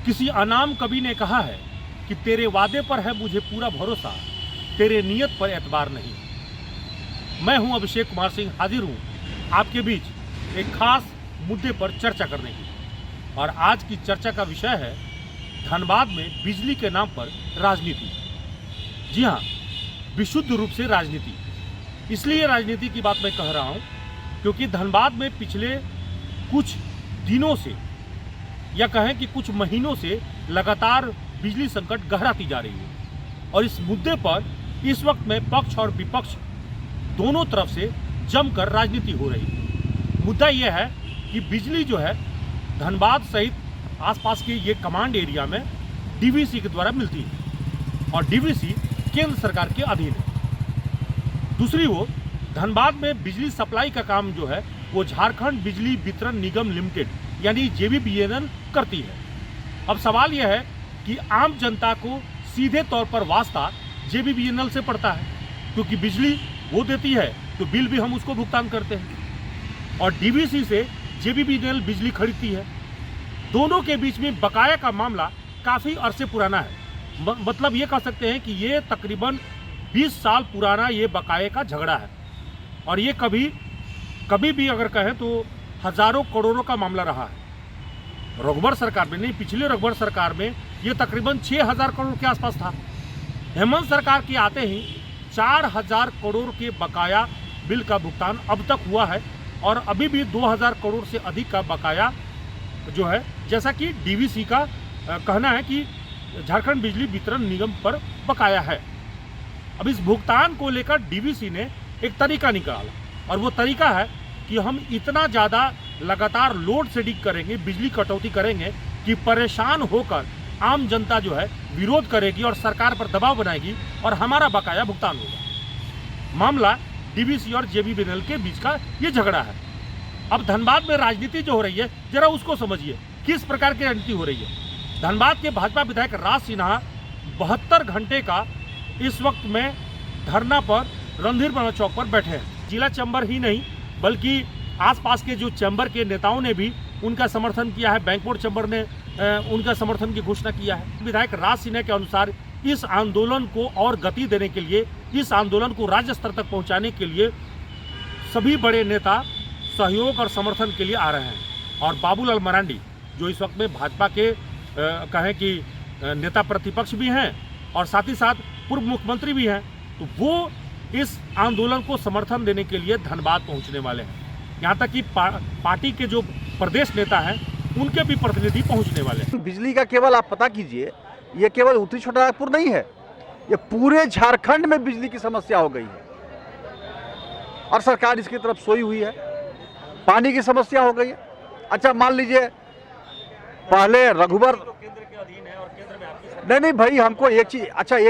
किसी अनाम कवि ने कहा है कि तेरे वादे पर है मुझे पूरा भरोसा, तेरे नियत पर एतबार नहीं। मैं हूं अभिषेक कुमार सिंह, हाजिर हूं आपके बीच एक खास मुद्दे पर चर्चा करने की। और आज की चर्चा का विषय है धनबाद में बिजली के नाम पर राजनीति। जी हाँ, विशुद्ध रूप से राजनीति। इसलिए राजनीति की बात मैं कह रहा हूं क्योंकि धनबाद में पिछले कुछ दिनों से या कहें कि कुछ महीनों से लगातार बिजली संकट गहराती जा रही है। और इस मुद्दे पर इस वक्त में पक्ष और विपक्ष दोनों तरफ से जमकर राजनीति हो रही है। मुद्दा यह है कि बिजली जो है धनबाद सहित आसपास के ये कमांड एरिया में डीवीसी के द्वारा मिलती है और डीवीसी केंद्र सरकार के अधीन है। दूसरी ओर धनबाद में बिजली सप्लाई का काम जो है वो झारखंड बिजली वितरण निगम लिमिटेड यानी जेबीबीएनएल करती है। अब सवाल यह है कि आम जनता को सीधे तौर पर वास्ता जेबीबीएनएल से पड़ता है क्योंकि बिजली वो देती है तो बिल भी हम उसको भुगतान करते हैं और डीवीसी से जेबीबीएनएल बिजली खरीदती है। दोनों के बीच में बकाया का मामला काफ़ी अरसे पुराना है। मतलब ये कह सकते हैं कि ये तकरीबन 20 साल पुराना ये बकाये का झगड़ा है और ये कभी भी अगर कहें तो हजारों करोड़ों का मामला रहा है। रघुवर सरकार में नहीं, पिछले रघुवर सरकार में ये तकरीबन 6000 करोड़ के आसपास था। हेमंत सरकार के आते ही 4000 करोड़ के बकाया बिल का भुगतान अब तक हुआ है और अभी भी 2000 करोड़ से अधिक का बकाया जो है, जैसा कि डीवीसी का कहना है कि झारखंड बिजली वितरण निगम पर बकाया है। अब इस भुगतान को लेकर डीवीसी ने एक तरीका निकाला और वो तरीका है कि हम इतना ज़्यादा लगातार लोड शेडिंग करेंगे, बिजली कटौती करेंगे कि परेशान होकर आम जनता जो है विरोध करेगी और सरकार पर दबाव बनाएगी और हमारा बकाया भुगतान होगा। मामला डीवीसी और जेबीबीएनएल के बीच का ये झगड़ा है। अब धनबाद में राजनीति जो हो रही है जरा उसको समझिए, किस प्रकार की राजनीति हो रही है। धनबाद के भाजपा विधायक राज सिन्हा 72 घंटे का इस वक्त में धरना पर रणधीर बना चौक पर बैठे हैं। जिला चैम्बर ही नहीं बल्कि आसपास के जो चैम्बर के नेताओं ने भी उनका समर्थन किया है। बैंकपुर चैम्बर ने उनका समर्थन की घोषणा किया है। विधायक राज सिन्हा के अनुसार इस आंदोलन को और गति देने के लिए, इस आंदोलन को राज्य स्तर तक पहुंचाने के लिए सभी बड़े नेता सहयोग और समर्थन के लिए आ रहे हैं। और बाबूलाल मरांडी जो इस वक्त में भाजपा के कहें कि नेता प्रतिपक्ष भी हैं और साथ ही साथ पूर्व मुख्यमंत्री भी हैं, तो वो इस आंदोलन को समर्थन देने के लिए धनबाद पहुंचने वाले हैं। यहाँ तक कि पार्टी के जो प्रदेश नेता हैं उनके भी प्रतिनिधि पहुंचने वाले हैं। बिजली का केवल आप पता कीजिए, ये केवल उत्तरी छोटानागपुर नहीं है, ये पूरे झारखंड में बिजली की समस्या हो गई है और सरकार इसकी तरफ सोई हुई है। पानी की समस्या हो गई है। अच्छा मान लीजिए पहले रघुवर नहीं भाई, हमको एक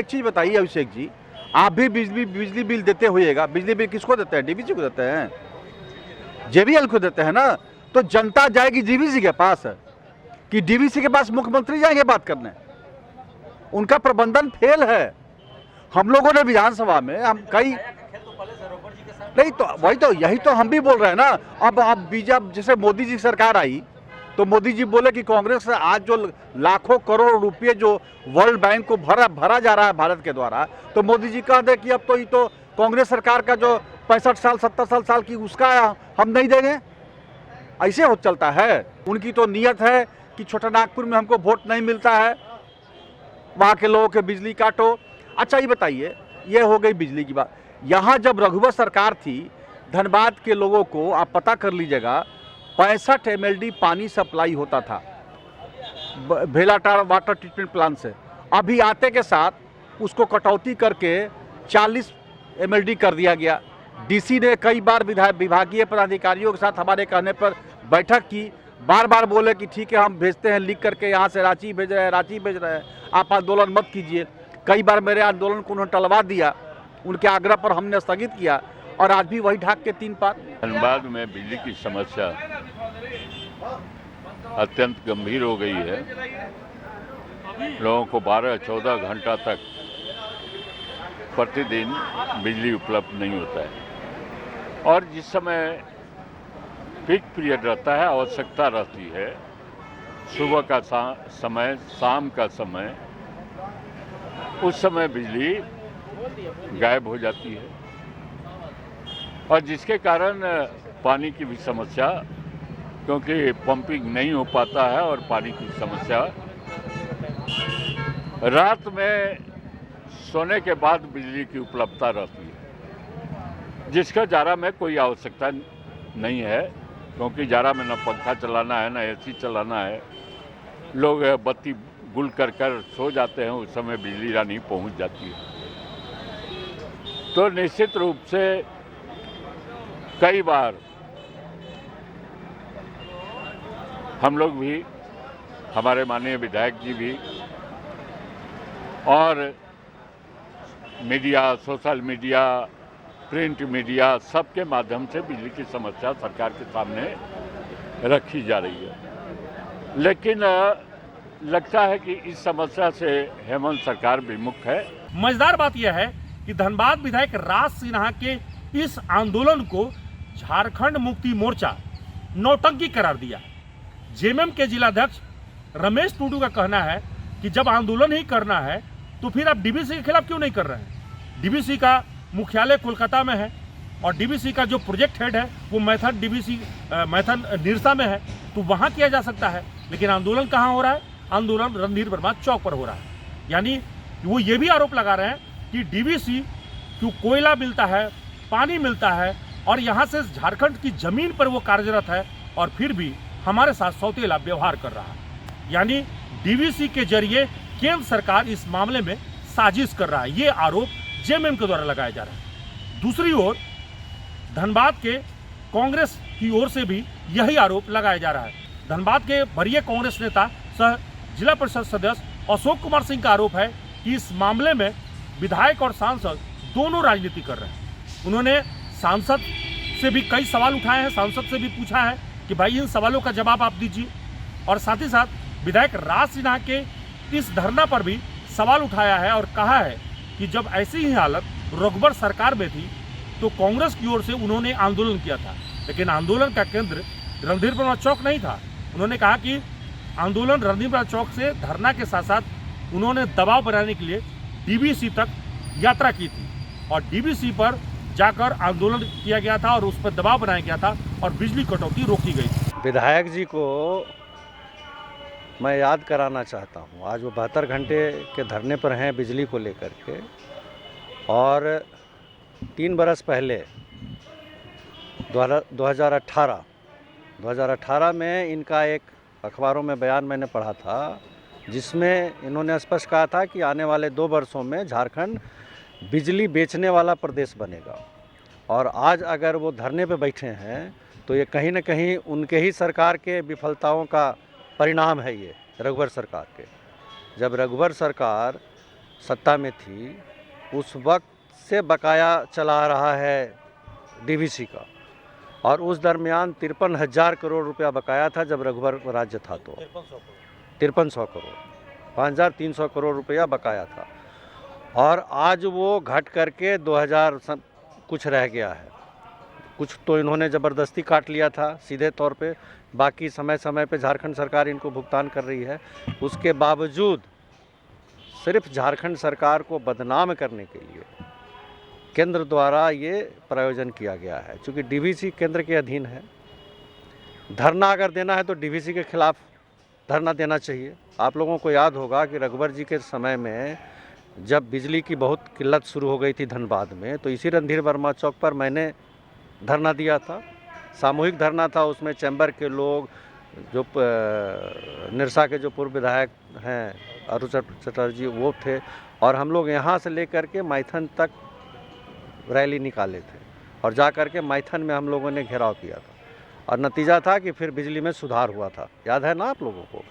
चीज बताइए अभिषेक जी, आप भी बिजली बिल देते होइएगा। बिजली बिल किसको देते हैं? डीवीसी को देते हैं, जेबीएल को देते हैं ना। तो जनता जाएगी डीवीसी के पास कि डीवीसी के पास मुख्यमंत्री जाएंगे बात करने? उनका प्रबंधन फेल है। हम लोगों ने विधानसभा में हम कई नहीं तो वही तो यही तो हम भी बोल रहे हैं ना। अब बीजेपी जैसे मोदी जी की सरकार आई तो मोदी जी बोले कि कांग्रेस से आज जो लाखों करोड़ रुपए जो वर्ल्ड बैंक को भरा जा रहा है भारत के द्वारा, तो मोदी जी कह दे कि अब तो ये तो कांग्रेस सरकार का जो 65 साल 70 साल की उसका हम नहीं देंगे। ऐसे हो चलता है। उनकी तो नियत है कि छोटानागपुर में हमको वोट नहीं मिलता है, वहाँ के लोगों के बिजली काटो। अच्छा ये बताइए, ये हो गई बिजली की बात। यहाँ जब रघुवर सरकार थी, धनबाद के लोगों को आप पता कर लीजिएगा 65 MLD पानी सप्लाई होता था भेलाटार वाटर ट्रीटमेंट प्लांट से। अभी आते के साथ उसको कटौती करके 40 MLD कर दिया गया। डीसी ने कई बार विभागीय पदाधिकारियों के साथ हमारे कहने पर बैठक की, बार बार बोले कि ठीक है हम भेजते हैं, लिख करके यहाँ से रांची भेज रहे हैं, आप आंदोलन मत कीजिए। कई बार मेरे आंदोलन को उन्होंने टलवा दिया, उनके आग्रह पर हमने स्थगित किया और आज भी वही ढाक के 3 पार। धनबाद में बिजली की समस्या अत्यंत गंभीर हो गई है। लोगों को 12-14 घंटा तक प्रतिदिन बिजली उपलब्ध नहीं होता है और जिस समय पीक पीरियड रहता है, आवश्यकता रहती है, सुबह का समय, शाम का समय, उस समय बिजली गायब हो जाती है और जिसके कारण पानी की भी समस्या, क्योंकि पंपिंग नहीं हो पाता है और पानी की समस्या, रात में सोने के बाद बिजली की उपलब्धता रहती है, जिसका जाड़ा में कोई आवश्यकता नहीं है, क्योंकि जाड़ा में न पंखा चलाना है न एसी चलाना है। लोग बत्ती गुल कर कर सो जाते हैं, उस समय बिजली रानी पहुंच जाती है। तो निश्चित रूप से कई बार हम लोग भी, हमारे माननीय विधायक जी भी और media, social media, print media, सबके माध्यम से बिजली की समस्या सरकार के सामने रखी जा रही है। लेकिन लगता है कि इस समस्या से हेमंत सरकार विमुख है। मजेदार बात यह है कि धनबाद विधायक राज सिन्हा के इस आंदोलन को झारखंड मुक्ति मोर्चा नौटंकी करार दिया। जेएमएम के जिलाध्यक्ष रमेश टुडू का कहना है कि जब आंदोलन ही करना है तो फिर आप डीवीसी के खिलाफ क्यों नहीं कर रहे हैं। डीवीसी का मुख्यालय कोलकाता में है और डीवीसी का जो प्रोजेक्ट हेड है वो मैथन निरसा में है, तो वहाँ किया जा सकता है। लेकिन आंदोलन कहाँ हो रहा है? आंदोलन रणधीर वर्मा चौक पर हो रहा है। यानी वो ये भी आरोप लगा रहे हैं कि डीवीसी क्यों कोयला मिलता है, पानी मिलता है और यहाँ से झारखंड की जमीन पर वो कार्यरत है और फिर भी हमारे साथ सौतेला व्यवहार कर रहा है। यानी डीवीसी के जरिए केंद्र सरकार इस मामले में साजिश कर रहा है। ये आरोप जेएमएम के द्वारा लगाया जा रहा है। दूसरी ओर धनबाद के कांग्रेस की ओर से भी यही आरोप लगाया जा रहा है। धनबाद के वरीय कांग्रेस नेता सह जिला परिषद सदस्य अशोक कुमार सिंह का आरोप है कि इस मामले में विधायक और सांसद दोनों राजनीति कर रहे हैं। उन्होंने सांसद से भी कई सवाल उठाए हैं, सांसद से भी पूछा है कि भाई इन सवालों का जवाब आप दीजिए, और साथ ही साथ विधायक राज सिन्हा के इस धरना पर भी सवाल उठाया है और कहा है कि जब ऐसी ही हालत रघुवर सरकार में थी तो कांग्रेस की ओर से उन्होंने आंदोलन किया था, लेकिन आंदोलन का केंद्र रणधीर वर्मा चौक नहीं था। उन्होंने कहा कि आंदोलन रणधीर वर्मा चौक से धरना के साथ साथ उन्होंने दबाव बनाने के लिए डीवीसी तक यात्रा की थी और डीवीसी पर जाकर आंदोलन किया गया था और उस पर दबाव बनाया गया था और बिजली कटौती रोकी गई थी। विधायक जी को मैं याद कराना चाहता हूँ, आज वो 72 घंटे के धरने पर हैं बिजली को लेकर के, और 3 बरस पहले 2018 में इनका एक अखबारों में बयान मैंने पढ़ा था, जिसमें इन्होंने स्पष्ट कहा था कि आने वाले 2 वर्षों में झारखंड बिजली बेचने वाला प्रदेश बनेगा। और आज अगर वो धरने पे बैठे हैं तो ये कहीं न कहीं उनके ही सरकार के विफलताओं का परिणाम है। ये रघुवर सरकार के, जब रघुवर सरकार सत्ता में थी उस वक्त से बकाया चला रहा है डीवीसी का, और उस दरमियान 53,000 करोड़ रुपया बकाया था जब रघुवर राज्य था, तो 5300 करोड़ 5,300 करोड़ रुपया बकाया था, और आज वो घट करके 2000 कुछ रह गया है। कुछ तो इन्होंने ज़बरदस्ती काट लिया था सीधे तौर पे, बाकी समय समय पे झारखंड सरकार इनको भुगतान कर रही है। उसके बावजूद सिर्फ झारखंड सरकार को बदनाम करने के लिए केंद्र द्वारा ये प्रयोजन किया गया है। चूँकि डीवीसी केंद्र के अधीन है, धरना अगर देना है तो डीवीसी के खिलाफ धरना देना चाहिए। आप लोगों को याद होगा कि रघुवर जी के समय में जब बिजली की बहुत किल्लत शुरू हो गई थी धनबाद में, तो इसी रणधीर वर्मा चौक पर मैंने धरना दिया था, सामूहिक धरना था। उसमें चैम्बर के लोग, जो निरसा के जो पूर्व विधायक हैं अरुण चटर्जी, वो थे, और हम लोग यहाँ से लेकर के मैथन तक रैली निकाले थे और जा कर के मैथन में हम लोगों ने घेराव किया था, और नतीजा था कि फिर बिजली में सुधार हुआ था। याद है ना आप लोगों को?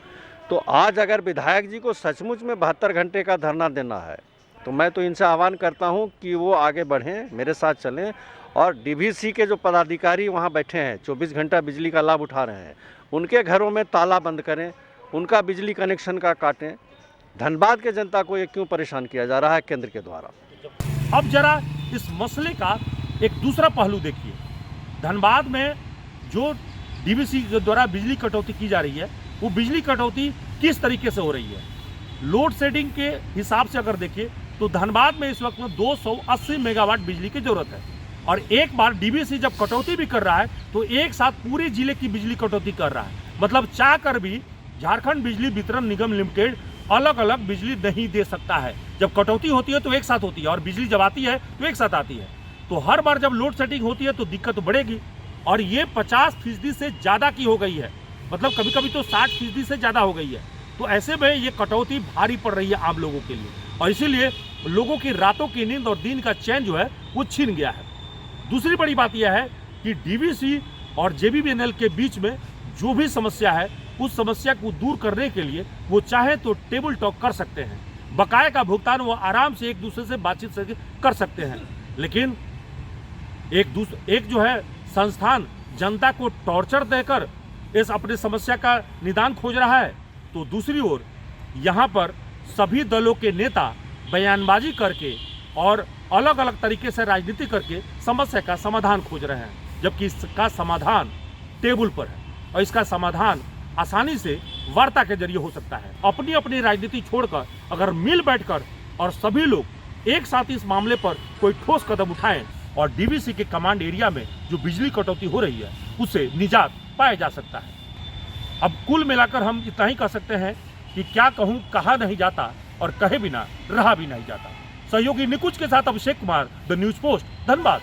तो आज अगर विधायक जी को सचमुच में 72 घंटे का धरना देना है तो मैं तो इनसे आह्वान करता हूं कि वो आगे बढ़ें, मेरे साथ चलें, और डीवीसी के जो पदाधिकारी वहां बैठे हैं 24 घंटा बिजली का लाभ उठा रहे हैं, उनके घरों में ताला बंद करें, उनका बिजली कनेक्शन का काटें। धनबाद के जनता को ये क्यों परेशान किया जा रहा है केंद्र के द्वारा? अब जरा इस मसले का एक दूसरा पहलू देखिए। धनबाद में जो डीवीसी के द्वारा बिजली कटौती की जा रही है वो बिजली कटौती किस तरीके से हो रही है। लोड शेडिंग के हिसाब से अगर देखिए तो धनबाद में इस वक्त में 280 मेगावाट बिजली की जरूरत है, और एक बार डीवीसी जब कटौती भी कर रहा है तो एक साथ पूरे जिले की बिजली कटौती कर रहा है। मतलब चाह कर भी झारखंड बिजली वितरण निगम लिमिटेड अलग अलग बिजली नहीं दे सकता है। जब कटौती होती है तो एक साथ होती है, और बिजली जब आती है तो एक साथ आती है। तो हर बार जब लोड शेडिंग होती है तो दिक्कत तो बढ़ेगी, और ये 50% से ज़्यादा की हो गई है। मतलब कभी कभी तो 60% से ज़्यादा हो गई है। तो ऐसे में ये कटौती भारी पड़ रही है आम लोगों के लिए, और इसीलिए लोगों की रातों की नींद और दिन का चैन जो है वो छीन गया है। दूसरी बड़ी बात यह है कि डीवीसी और जेबीवीएनएल के बीच में जो भी समस्या है उस समस्या को दूर करने के लिए वो चाहे तो टेबल टॉक कर सकते हैं, बकाया का भुगतान वो आराम से एक दूसरे से बातचीत से कर सकते हैं। लेकिन एक जो है संस्थान जनता को टॉर्चर देकर इस अपनी समस्या का निदान खोज रहा है, तो दूसरी ओर यहाँ पर सभी दलों के नेता बयानबाजी करके और अलग अलग तरीके से राजनीति करके समस्या का समाधान खोज रहे हैं, जबकि इसका समाधान टेबल पर है और इसका समाधान आसानी से वार्ता के जरिए हो सकता है। अपनी अपनी राजनीति छोड़कर अगर मिल बैठकर और सभी लोग एक साथ इस मामले पर कोई ठोस कदम उठाएं और डीवीसी के कमांड एरिया में जो बिजली कटौती हो रही है उससे निजात पाया जा सकता है। अब कुल मिलाकर हम इतना ही कह सकते हैं कि क्या कहूँ कहा नहीं जाता और कहे बिना रहा भी नहीं जाता। सहयोगी निकुंज के साथ Abhishek Kumar, the News Post, Dhanbad.